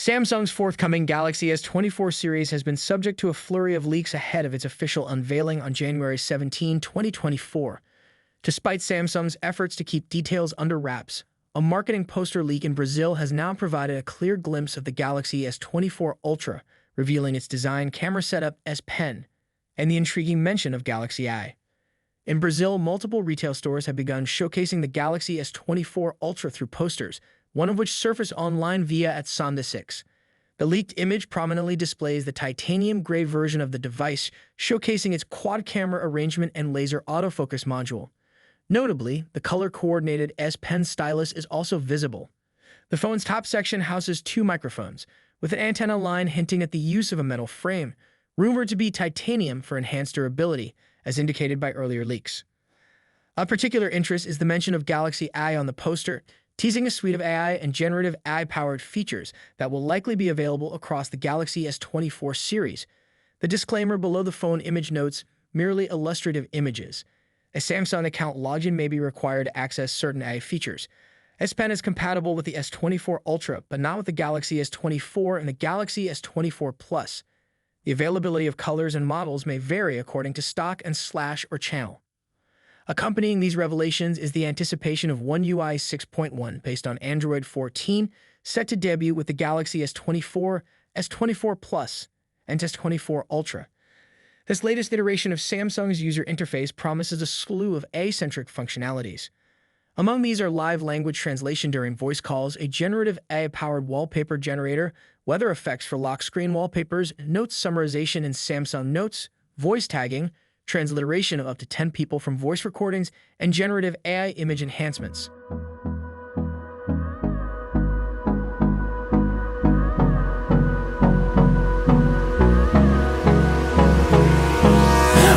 Samsung's forthcoming Galaxy S24 series has been subject to a flurry of leaks ahead of its official unveiling on January 17, 2024. Despite Samsung's efforts to keep details under wraps, a marketing poster leak in Brazil has now provided a clear glimpse of the Galaxy S24 Ultra, revealing its design, camera setup, S Pen, and the intriguing mention of Galaxy I. In Brazil, multiple retail stores have begun showcasing the Galaxy S24 Ultra through posters, one of which surfaced online via at Sonda 6. The leaked image prominently displays the titanium gray version of the device, showcasing its quad-camera arrangement and laser autofocus module. Notably, the color-coordinated S Pen stylus is also visible. The phone's top section houses two microphones, with an antenna line hinting at the use of a metal frame, rumored to be titanium for enhanced durability, as indicated by earlier leaks. Of particular interest is the mention of Galaxy I on the poster, teasing a suite of AI and generative AI-powered features that will likely be available across the Galaxy S24 series. The disclaimer below the phone image notes merely illustrative images. A Samsung account login may be required to access certain AI features. S Pen is compatible with the S24 Ultra, but not with the Galaxy S24 and the Galaxy S24 Plus. The availability of colors and models may vary according to stock and slash or channel. Accompanying these revelations is the anticipation of One UI 6.1 based on Android 14, set to debut with the Galaxy S24, S24 Plus, and S24 Ultra. This latest iteration of Samsung's user interface promises a slew of AI-centric functionalities. Among these are live language translation during voice calls, a generative AI-powered wallpaper generator, weather effects for lock screen wallpapers, notes summarization in Samsung Notes, voice tagging, transliteration of up to 10 people from voice recordings, and generative AI image enhancements.